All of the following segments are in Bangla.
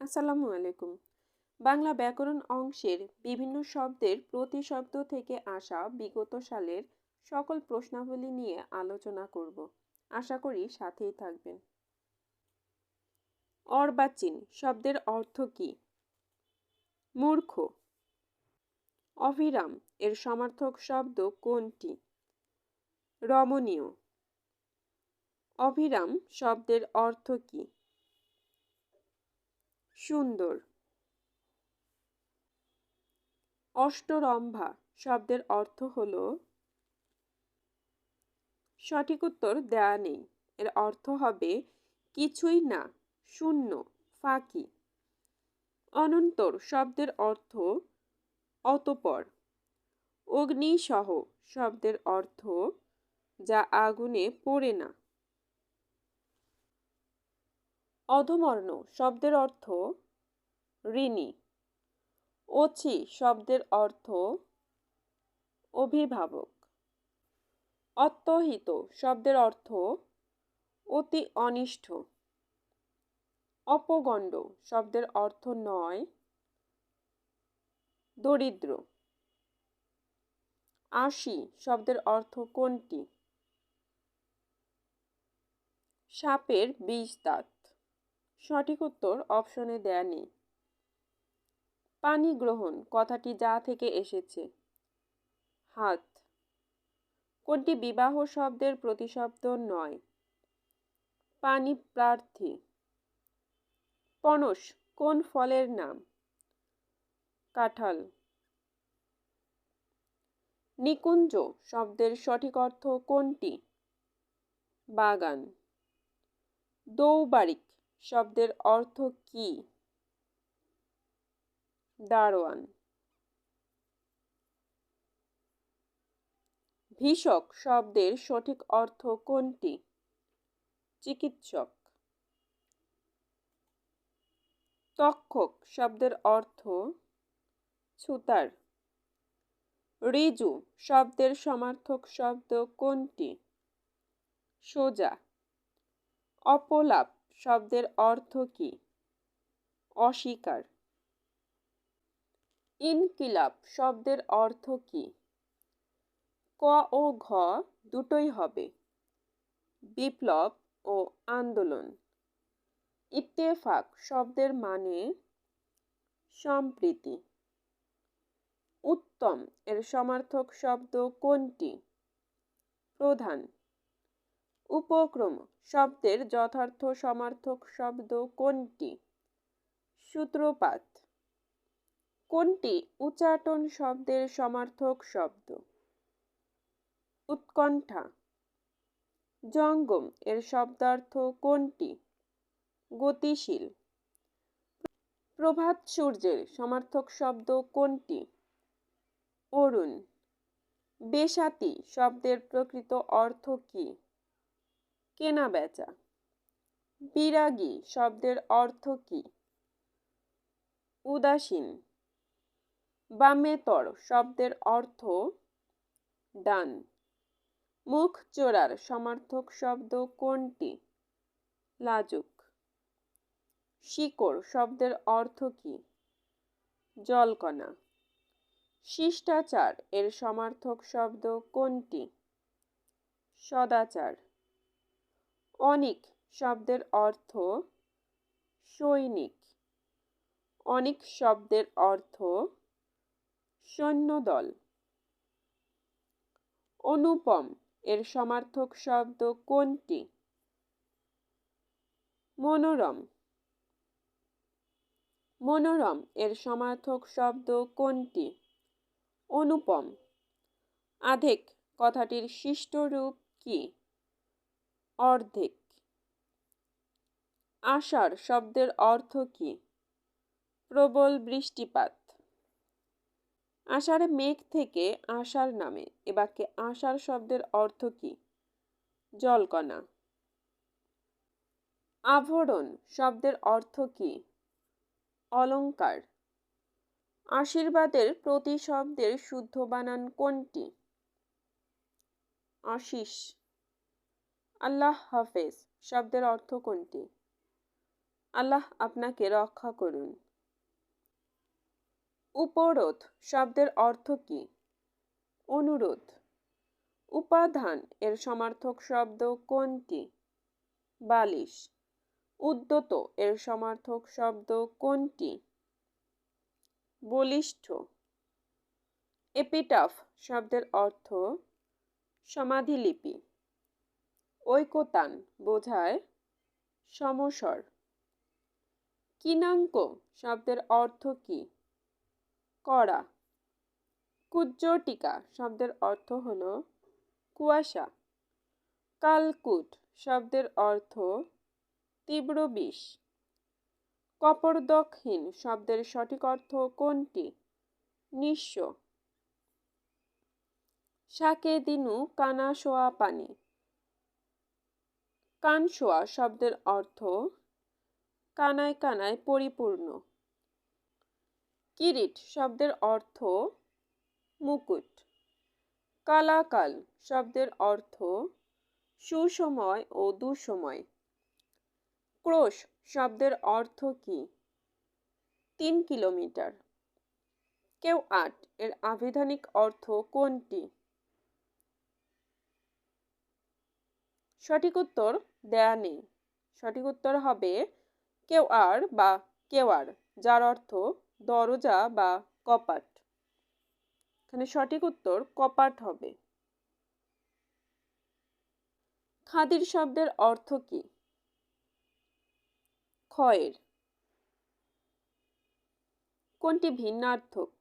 আসসালামু আলাইকুম। বাংলা ব্যাকরণ অংশের বিভিন্ন শব্দের প্রতিশব্দ থেকে আসা বিগত সালের সকল প্রশ্নাবলী নিয়ে আলোচনা করব। আশা করি সাথেই থাকবেন। অর্বাচীন শব্দের অর্থ কী? মূর্খ। অবিরাম এর সমার্থক শব্দ কোনটি? রমণীয়। অবিরাম শব্দের অর্থ কী? সুন্দর। অষ্টরম্ভা শব্দের অর্থ হল, সঠিক উত্তর দেয়া নেই। এর অর্থ হবে কিছুই না, শূন্য, ফাঁকি। অনন্তর শব্দের অর্থ অতঃপর। অগ্নিসহ শব্দের অর্থ যা আগুনে পোড়ে না। অধমর্ণ শব্দের অর্থ ঋণী। অছি শব্দের অর্থ অভিভাবক। অত্যহিত শব্দের অর্থ অতি অনিষ্ঠ। অপগণ্ড শব্দের অর্থ নয়, দরিদ্র। আশি শব্দের অর্থ কোনটি? সাপের ২০ দাঁত। সঠিক উত্তর অপশনে দেয়া নেই। পানি গ্রহণ কথাটি যা থেকে এসেছে? হাত। কোনটি বিবাহ শব্দের প্রতিশব্দ নয়? পানি প্রার্থী। পনস কোন ফলের নাম? কাঁঠাল। নিকুঞ্জ শব্দের সঠিক অর্থ কোনটি? বাগান। দৌবারিক শব্দের অর্থ কী? দারোয়ান। ভিষক শব্দের সঠিক অর্থ কোনটি? চিকিৎসক। তক্ষক শব্দের অর্থ ছুতার। ঋজু শব্দের সমার্থক শব্দ কোনটি? সোজা। অপলাপ শব্দের অর্থ কী? অস্বীকার। ইনকিলাব শব্দের অর্থ কী? ক ও ঘ দুটোই হবে। বিপ্লব ও আন্দোলন। ইত্তেফাক শব্দের মানে সম্প্রীতি। উত্তম এর সমার্থক শব্দ কোনটি? প্রধান। উপক্রম শব্দের যথার্থ সমার্থক শব্দ কোনটি? সূত্রপাত। কোনটি উচ্চাটন শব্দের সমার্থক শব্দ? উৎকণ্ঠা। জঙ্গম এর শব্দার্থ কোনটি? গতিশীল। প্রভাত সূর্যের সমার্থক শব্দ কোনটি? অরুণ। বেসাতি শব্দের প্রকৃত অর্থ কী? কেনাবেচা। বিরাগী শব্দের অর্থ কী? উদাসীন। বামেতর শব্দের অর্থ ডান। মুখ চোরার সমার্থক শব্দ কোনটি? লাজুক। শিকড় শব্দের অর্থ কী? জলকণা। শিষ্টাচার এর সমার্থক শব্দ কোনটি? সদাচার। অনিক শব্দের অর্থ সৈনিক। অনিক শব্দের অর্থ সৈন্যদল। অনুপম এর সমার্থক শব্দ কোনটি? মনোরম। মনোরম এর সমার্থক শব্দ কোনটি? অনুপম। আধেক কথাটির শিষ্ট রূপ কি? অর্ধেক। আষাঢ় শব্দের অর্থ কি? প্রবল বৃষ্টিপাত। আষাঢ়ে মেঘ থেকে আষাঢ় নামে, এ বাক্যে আষাঢ় শব্দের অর্থ কি? জলকণা। আভরণ শব্দের অর্থ কি? অলংকার। আশীর্বাদের প্রতিশব্দের শুদ্ধ বানান কোনটি? আশিস। আল্লাহ হাফেজ শব্দের অর্থ কোনটি? আল্লাহ আপনাকে রক্ষা করুন। উপরোধ শব্দের অর্থ কী? অনুরোধ। উপাদান এর সমার্থক শব্দ কোনটি? বালিশ। উদ্যত এর সমার্থক শব্দ কোনটি? বলিষ্ঠ। এপিটাফ শব্দের অর্থ সমাধিলিপি। ঐকতান বোঝায় সমস্বর। কিনাঙ্ক শব্দের অর্থ কী? কড়া। কুজ্জটিকা শব্দের অর্থ হল কুয়াশা। কালকুট শব্দের অর্থ তীব্র বিষ। কপর্দকহীন শব্দের সঠিক অর্থ কোনটি? নিঃস্ব। শাকে দিনু কানা সোয়া পানি। কানসোয়া শব্দের অর্থ কানায় কানায় পরিপূর্ণ। কিরিট শব্দের অর্থ মুকুট। কালাকাল শব্দের অর্থ সুসময় ও দুঃসময়। ক্রোশ শব্দের অর্থ কী? 3 কিলোমিটার। কেউ আট এর আভিধানিক অর্থ কোনটি? সঠিক উত্তর দেয়া নেই। সঠিক উত্তর হবে কেওয়ার বা কেওয়ার, যার অর্থ দরজা বা কপাট। এখানে সঠিক উত্তর কপাট হবে। খাদির শব্দের অর্থ কী? ক্ষয়ের। কোনটি ভিন্নার্থক?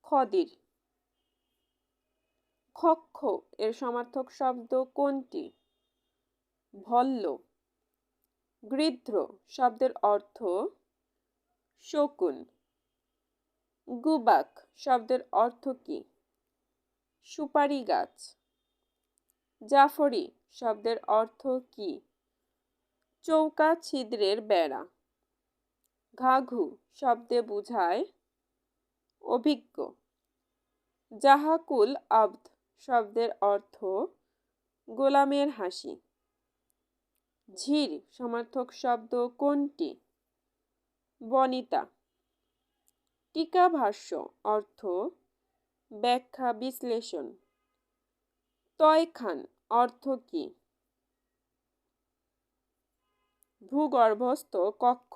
খদির। খক্ষ এর সমার্থক শব্দ কোনটি? ভল্ল। গৃধ্র শব্দের অর্থ শকুন। গুবাক শব্দের অর্থ কী? সুপারি গাছ। জাফরি শব্দের অর্থ কী? চৌকা ছিদ্রের বেড়া। ঘাঘু শব্দে বোঝায় অভিজ্ঞ। জাহাকুল আব্দ শব্দের অর্থ গোলামের হাসি। ঝির সমার্থক শব্দ কোনটি? বনিতা। টিকা ভাষ্য অর্থ ব্যাখ্যা বিশ্লেষণ। তয়খান অর্থ কী? ভূগর্ভস্থ কক্ষ।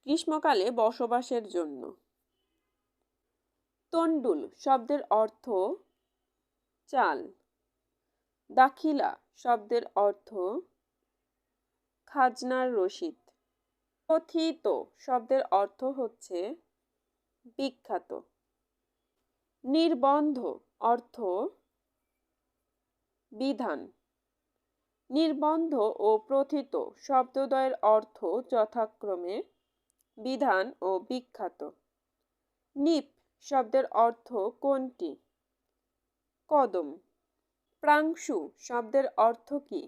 গ্রীষ্মকালে বসবাসের জন্য। তন্ডুল শব্দের অর্থ চাল। দাখিলা শব্দের অর্থ খাজনার রসিদ। কথিত শব্দের অর্থ হচ্ছে বিখ্যাত। নির্বন্ধ অর্থ বিধান। নির্বন্ধ ও প্রথিত শব্দদ্বয়ের অর্থ যথাক্রমে বিধান ও বিখ্যাত। নিপ শব্দের অর্থ কোনটি? কদম। প্রাংশু শব্দের অর্থ কী?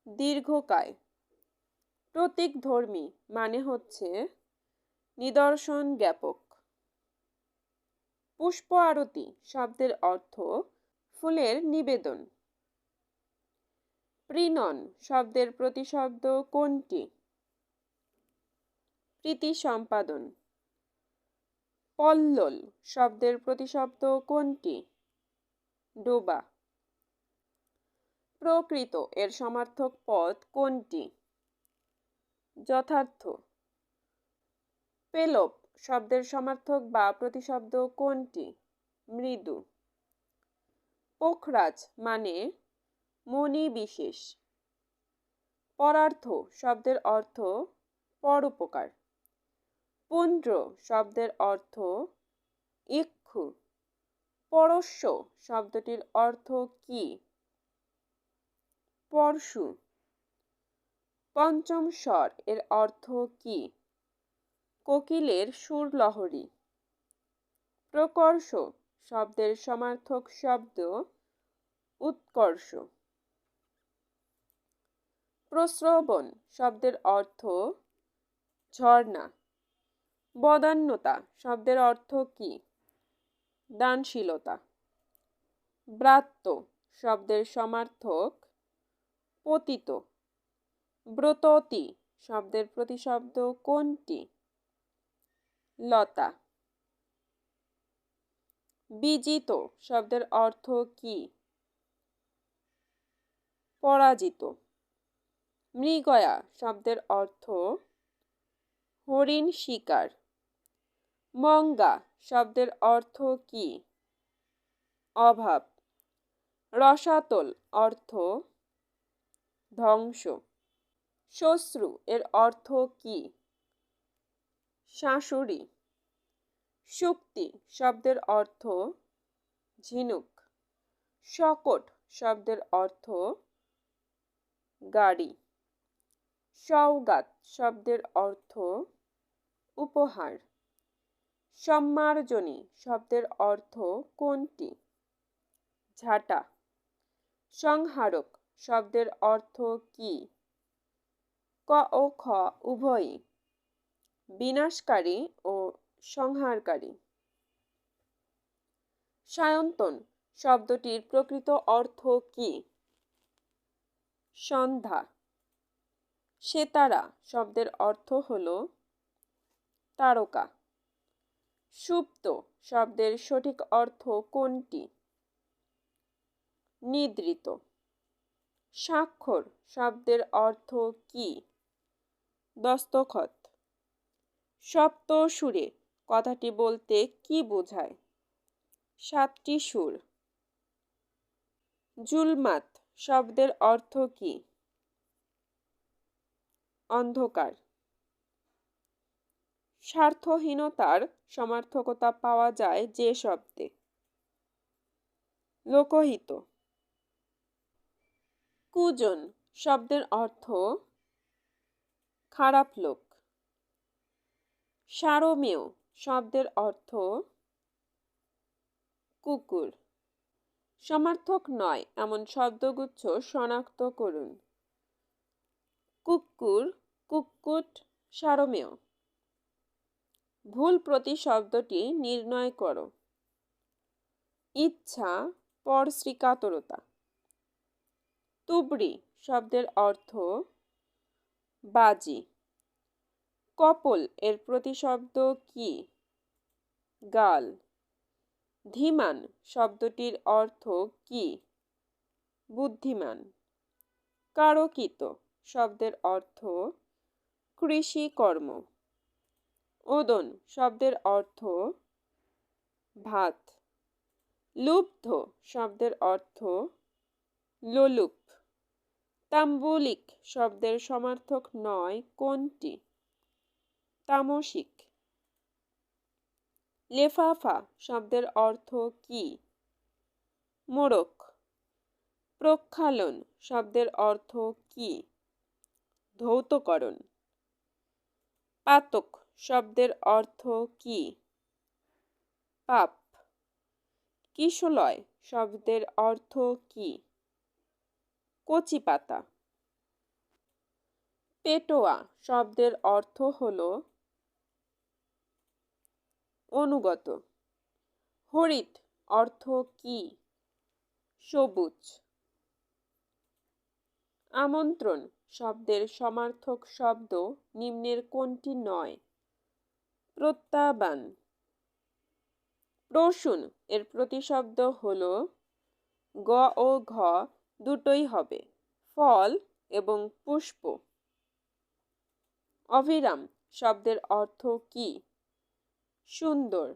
দীর্ঘকায়। প্রতীকধর্মী মানে হচ্ছে নিদর্শন জ্ঞাপক। পুষ্প আরতি শব্দের অর্থ ফুলের নিবেদন। প্রীণন শব্দের প্রতিশব্দ কোনটি? প্রীতি সম্পাদন। পল্লল শব্দের প্রতিশব্দ কোনটি? ডোবা। প্রকৃত এর সমার্থক পদ কোনটি? যথার্থ। পেলব শব্দের সমার্থক বা প্রতিশব্দ কোনটি? মৃদু। পোখরাজ মানে মনি বিশেষ। পরার্থ শব্দের অর্থ পরোপকার। পুন্ড্র শব্দের অর্থ ইক্ষু। পরশ্ব শব্দটির অর্থ কী? পরশু। পঞ্চম স্বর এর অর্থ কী? কোকিলের সুরলহরী। প্রকর্ষ শব্দের সমার্থক শব্দ উৎকর্ষ। প্রস্রবণ শব্দের অর্থ ঝর্ণা। বদান্যতা শব্দের অর্থ কী? দানশীলতা। ব্রাত্য শব্দের সমার্থক পতিত। ব্রততী শব্দের প্রতিশব্দ কোনটি? লতা। বিজিত শব্দের অর্থ কি? পরাজিত। মৃগয়া শব্দের অর্থ হরিণ শিকার। মঙ্গা শব্দের অর্থ কি? অভাব। রসাতল অর্থ ধ্বংস। শ্বশ্রু এর অর্থ কি? শাশুড়ি। শুক্তি শব্দের অর্থ ঝিনুক। শকট শব্দের অর্থ গাড়ি। সওগাত শব্দের অর্থ উপহার। সম্মার্জনী শব্দের অর্থ কোনটি? ঝাঁটা। সংহারক শব্দের অর্থ কি? ক ও খ উভয়ই। বিনাশকারী ও সংহারকারী। সায়ন্তন শব্দটির প্রকৃত অর্থ কি? সন্ধ্যা। সেতারা শব্দের অর্থ হল তারকা। সুপ্ত শব্দের সঠিক অর্থ কোনটি? নিদ্রিত। স্বাক্ষর শব্দের অর্থ কি? দস্তখত। সপ্ত সুরে কথাটি বলতে কি বোঝায়? সাতটি সুর। জুলমাত শব্দের অর্থ কি? অন্ধকার। স্বার্থহীনতার সমার্থকতা পাওয়া যায় যে শব্দে? লোকহিত। কুজন শব্দের অর্থ খারাপ লোক। সারমেয় শব্দের অর্থ কুকুর। সমার্থক নয় এমন শব্দগুচ্ছ শনাক্ত করুন। কুক্কুর, কুক্কুট, সারমেয়। ভুল প্রতিশব্দটি নির্ণয় করো। ইচ্ছা, পরশ্রীকাতরতা। তুবড়ি শব্দের অর্থ বাজি। কপল এর প্রতিশব্দ কি? গাল। ধীমান শব্দটির অর্থ কি? বুদ্ধিমান। কারকিত শব্দের অর্থ কৃষিকর্ম। ওদন শব্দের অর্থ ভাত। লুব্ধ শব্দের অর্থ লোলুপ। তাম্বুলিক শব্দের সমার্থক নয় কোনটি? তামসিক। লেফাফা শব্দের অর্থ কি? মোড়ক। প্রক্ষালন শব্দের অর্থ কি? ধৌতকরণ। পাতক শব্দের অর্থ কি? পাপ। কিশলয় শব্দের অর্থ কি? কচি পাতা। পেটোয়া শব্দের অর্থ হল অনুগত। হরিৎ অর্থ কি? সবুজ। আমন্ত্রণ শব্দের সমার্থক শব্দ নিম্নের কোনটি নয়? প্রত্যাবান। প্রসূন এর প্রতিশব্দ হল গ ও ঘ দুটোই হবে, ফল এবং পুষ্প। অবিরাম শব্দের অর্থ কি? সুন্দর।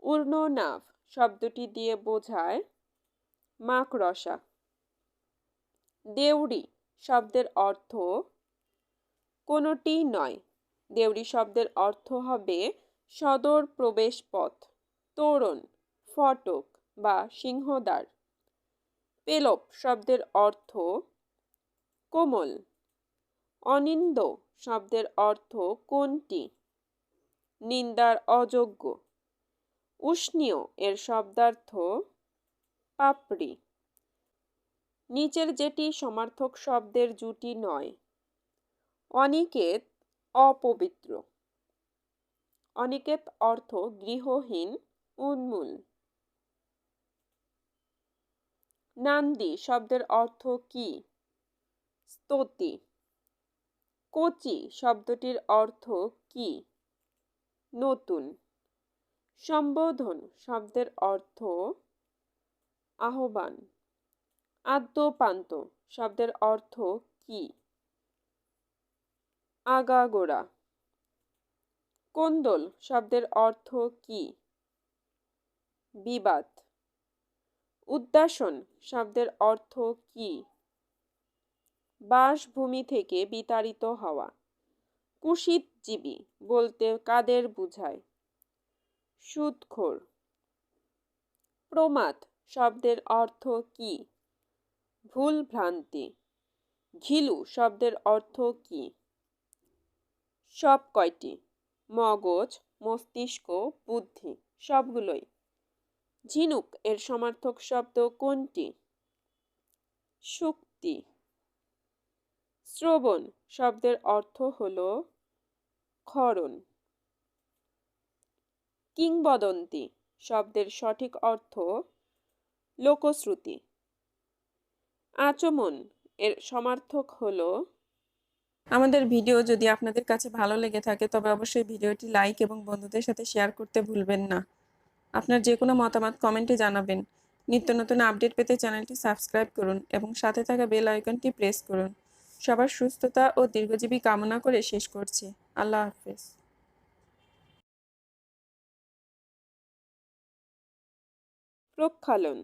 ঊর্ণনাভ শব্দটি দিয়ে বোঝায় মাকড়সা। দেউড়ি শব্দের অর্থ কোনোটি নয়। দেউড়ি শব্দের অর্থ হবে সদর প্রবেশ পথ, তোরণ, ফটক বা সিংহদ্বার। পেলব শব্দের অর্থ কোমল। অনিন্দ শব্দের অর্থ কোনটি? নিন্দার অযোগ্য। উষ্ণীয় এর শব্দার্থ পাপড়ি। নিচের যেটি সমার্থক শব্দের জুটি নয়? অনিকেত, অপবিত্র। অনিকেত অর্থ গৃহহীন, উন্মূল। নান্দি শব্দের অর্থ কি? স্তুতি। কচি শব্দটির অর্থ কি? নতুন। সম্বোধন শব্দের অর্থ আহ্বান। আদ্যোপান্ত শব্দের অর্থ কি? আগাগোড়া। কোন্দল শব্দের অর্থ কি? বিবাদ। উদ্যাসন শব্দের অর্থ কি? বাসভূমি থেকে বিতাড়িত হওয়া। কুশিতজীবী বলতে কাদের বোঝায়? সুদখোর। প্রমাদ শব্দের অর্থ কি? ভুল ভ্রান্তি। ঘিলু শব্দের অর্থ কি? সব কয়টি। মগজ, মস্তিষ্ক, বুদ্ধি সবগুলোই। ঝিনুক এর সমার্থক শব্দ কোনটি? শুক্তি। শ্রবণ শব্দের অর্থ হল ক্ষরণ। কিংবদন্তি শব্দের সঠিক অর্থ লোকশ্রুতি। আচমন এর সমার্থক হল। আমাদের ভিডিও যদি আপনাদের কাছে ভালো লেগে থাকে তবে অবশ্যই ভিডিওটি লাইক এবং বন্ধুদের সাথে শেয়ার করতে ভুলবেন না। আপনার যে কোনো মতামত কমেন্টে জানাবেন। নিত্য নতুন আপডেট পেতে চ্যানেলটি সাবস্ক্রাইব করুন এবং সাথে থাকা বেল আইকনটি প্রেস করুন। সবার সুস্থতা ও দীর্ঘজীবী কামনা করে শেষ করছি। আল্লাহ হাফেজ। প্রক্ষালন।